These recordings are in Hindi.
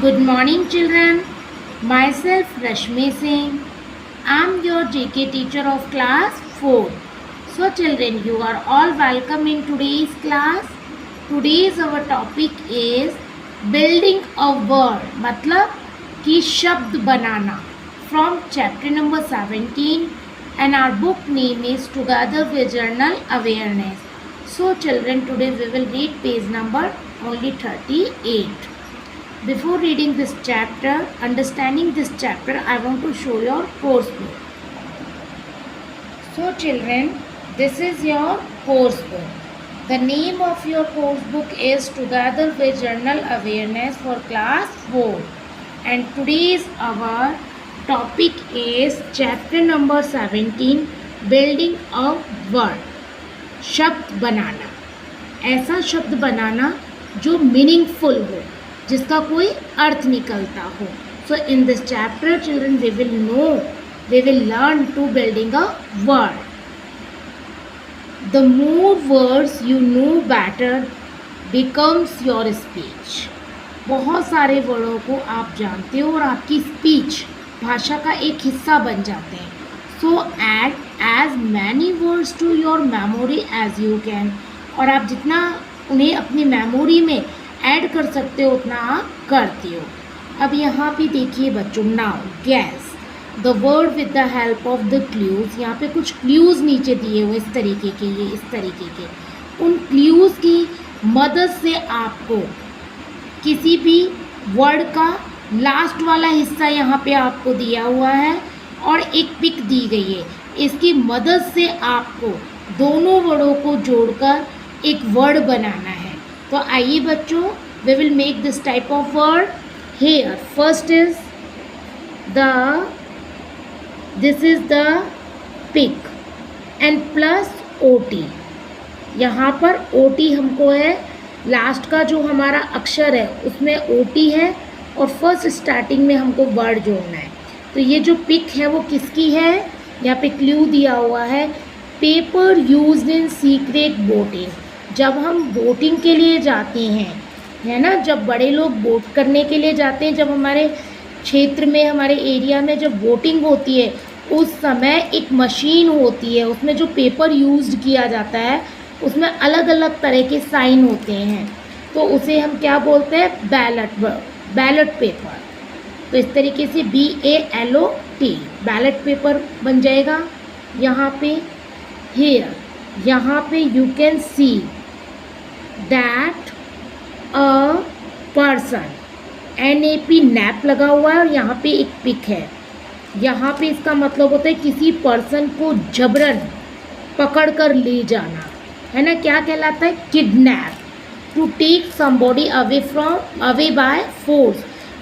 Good morning, children. Myself Rashmi Singh. I am your JK teacher of class 4. So, children, you are all welcome in today's class. Today's our topic is building a word, मतलब कि शब्द बनाना, from chapter number 17, and our book name is Together with Journal Awareness. So, children, today we will read page number only 38. Before reading this chapter, understanding this chapter, I want to show your course book. So children, this is your course book. The name of your course book is Together with Journal Awareness for class 4. And today's our topic is chapter number 17, Building a Word. शब्द बनाना, ऐसा शब्द बनाना जो मीनिंगफुल हो, जिसका कोई अर्थ निकलता हो. So in this chapter, children, we will learn to building a word. The more words you know better becomes your speech. बहुत सारे वर्डों को आप जानते हो और आपकी स्पीच, भाषा का एक हिस्सा बन जाते हैं. So add as many words to your memory as you can. और आप जितना उन्हें अपनी मेमोरी में ऐड कर सकते हो उतना आप करते हो. अब यहाँ पे देखिए बच्चों, now gas the word with the help of the clues. यहाँ पे कुछ क्लूज नीचे दिए हुए इस तरीके के. उन क्लूज की मदद से आपको किसी भी वर्ड का लास्ट वाला हिस्सा यहाँ पे आपको दिया हुआ है और एक पिक दी गई है. इसकी मदद से आपको दोनों वर्डों को जोड़कर एक वर्ड बनाना है. तो आइए बच्चों, we will make this type of word here. First is this is the pick and plus OT. यहाँ पर OT हमको है, लास्ट का जो हमारा अक्षर है उसमें OT है और फर्स्ट स्टार्टिंग में हमको वर्ड जोड़ना है. तो ये जो पिक है वो किसकी है? यहाँ पे क्लू दिया हुआ है, paper used in secret boating. जब हम बोटिंग के लिए जाते हैं, है ना, जब बड़े लोग बोट करने के लिए जाते हैं, जब हमारे क्षेत्र में, हमारे एरिया में जब बोटिंग होती है, उस समय एक मशीन होती है, उसमें जो पेपर यूज्ड किया जाता है उसमें अलग अलग तरह के साइन होते हैं. तो उसे हम क्या बोलते हैं? Ballot paper. तो इस तरीके से BALOT बैलेट पेपर बन जाएगा. यहाँ पे हेयर, यहाँ पे you can see that a person, NAP nap लगा हुआ है और यहाँ पे एक पिक है. यहाँ पे इसका मतलब होता है किसी पर्सन को जबरन पकड़ कर ले जाना, है ना. क्या कहलाता है? Kidnap. To take somebody away by force.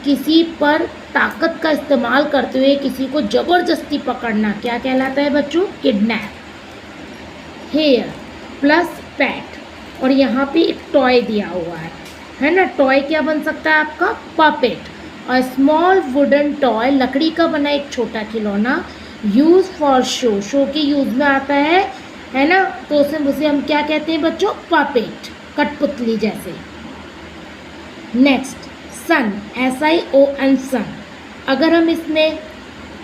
किसी पर ताकत का इस्तेमाल करते हुए किसी को ज़बरदस्ती पकड़ना क्या कहलाता है बच्चों? किडनैप. हेयर प्लस पैट और यहाँ पे एक टॉय दिया हुआ है ना. टॉय क्या बन सकता है आपका? पपेट. और स्मॉल वुडन टॉय, लकड़ी का बना एक छोटा खिलौना, यूज फॉर शो के यूज में आता है ना. तो उसे हम क्या कहते हैं बच्चों? पपेट, कठपुतली जैसे. नेक्स्ट सन, SION सन. अगर हम इसमें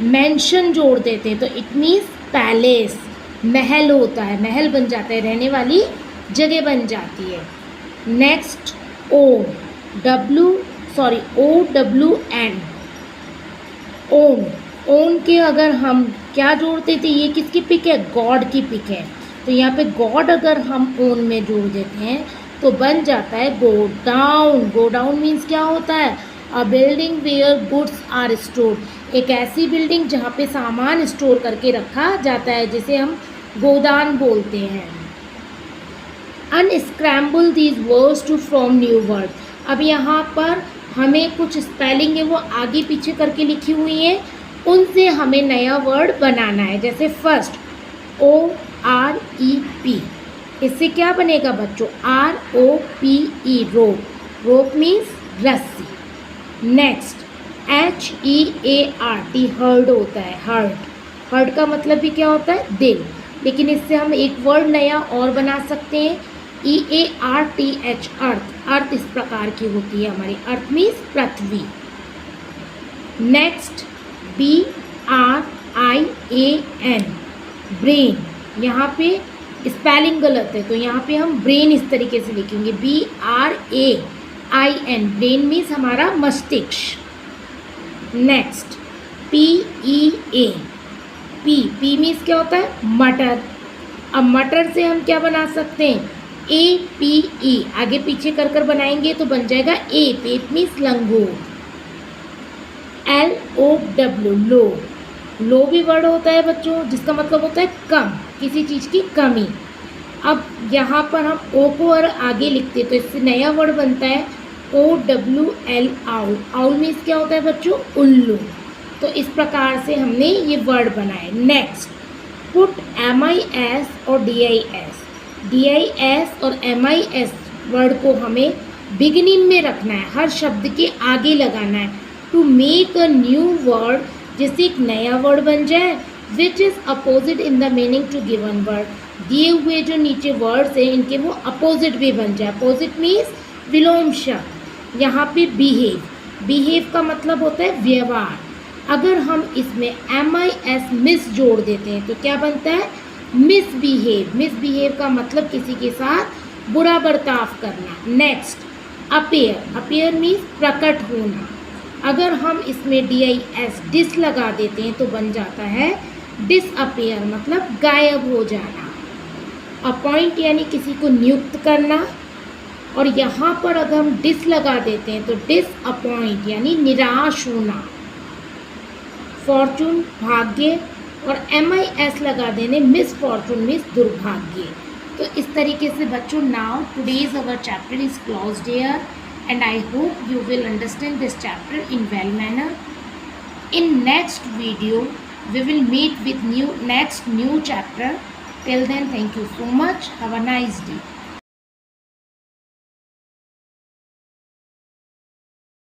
मेंशन जोड़ देते तो इट मीन्स पैलेस, महल होता है, महल बन जाता है, रहने वाली जगह बन जाती है. नेक्स्ट OWN ओन के अगर हम क्या जोड़ते थे? ये किसकी पिक है? गॉड की पिक है. तो यहाँ पे गॉड अगर हम ओन में जोड़ देते हैं तो बन जाता है godown. Godown means क्या होता है? A building where goods are stored. एक ऐसी बिल्डिंग जहाँ पे सामान स्टोर करके रखा जाता है, जिसे हम गोदान बोलते हैं. Unscramble these words to form new word. अब यहाँ पर हमें कुछ स्पेलिंग है वो आगे पीछे करके लिखी हुई है, उनसे हमें नया वर्ड बनाना है. जैसे फर्स्ट OREP, इससे क्या बनेगा बच्चों? ROPE रोप. रोप मीन्स रस्सी. नेक्स्ट HEART हर्ड होता है. हर्ट का मतलब भी क्या होता है? दिल. लेकिन इससे हम एक वर्ड नया और बना सकते हैं, EARTH अर्थ. अर्थ इस प्रकार की होती है हमारी. अर्थ मीन्स पृथ्वी. नेक्स्ट BRIAN ब्रेन, यहाँ पे स्पेलिंग गलत है तो यहाँ पे हम ब्रेन इस तरीके से लिखेंगे BRAIN, ब्रेन मीन्स हमारा मस्तिष्क। नेक्स्ट PEA, पी मीन्स क्या होता है मटर। अब मटर से हम क्या बना सकते हैं APE, आगे पीछे कर कर बनाएंगे तो बन जाएगा पेप मीन्स लंगूर। LOW लो, लो भी वर्ड होता है बच्चों जिसका मतलब होता है कम, किसी चीज़ की कमी। अब यहाँ पर हम ओ को और आगे लिखते तो इससे नया वर्ड बनता है OWL आउल। आउल मीन्स क्या होता है बच्चों उल्लू। तो इस प्रकार से हमने ये वर्ड बनाए। नेक्स्ट पुट MIS और DIS, DIS और MIS वर्ड को हमें बिगिनिंग में रखना है, हर शब्द के आगे लगाना है to make a new word, जिससे एक नया वर्ड बन जाए which is opposite in the meaning to given word. दिए हुए जो नीचे वर्ड्स हैं इनके वो अपोजिट भी बन जाए। अपोजिट मीन्स विलोम शब्द। यहाँ पे बिहेव, बिहेव का मतलब होता है व्यवहार। अगर हम इसमें MIS मिस जोड़ देते हैं तो क्या बनता है मिसबिहेव। मिसबिहेव का मतलब किसी के साथ बुरा बर्ताव करना। नेक्स्ट अपीयर, अपीयर मीन्स प्रकट होना। अगर हम इसमें DIS डिस लगा देते हैं तो बन जाता है डिसअपीयर, मतलब गायब हो जाना। अपॉइंट यानी किसी को नियुक्त करना, और यहाँ पर अगर हम डिस लगा देते हैं तो डिसअपॉइंट यानी निराश होना। फॉर्चून भाग्य, और MIS लगा देने मिसफॉर्चून मीन्स दुर्भाग्य। तो इस तरीके से बच्चों now today's our chapter is closed here and I hope you will understand this chapter in well manner. In next video we will meet with next new chapter. Till then, thank you so much. Have a nice day.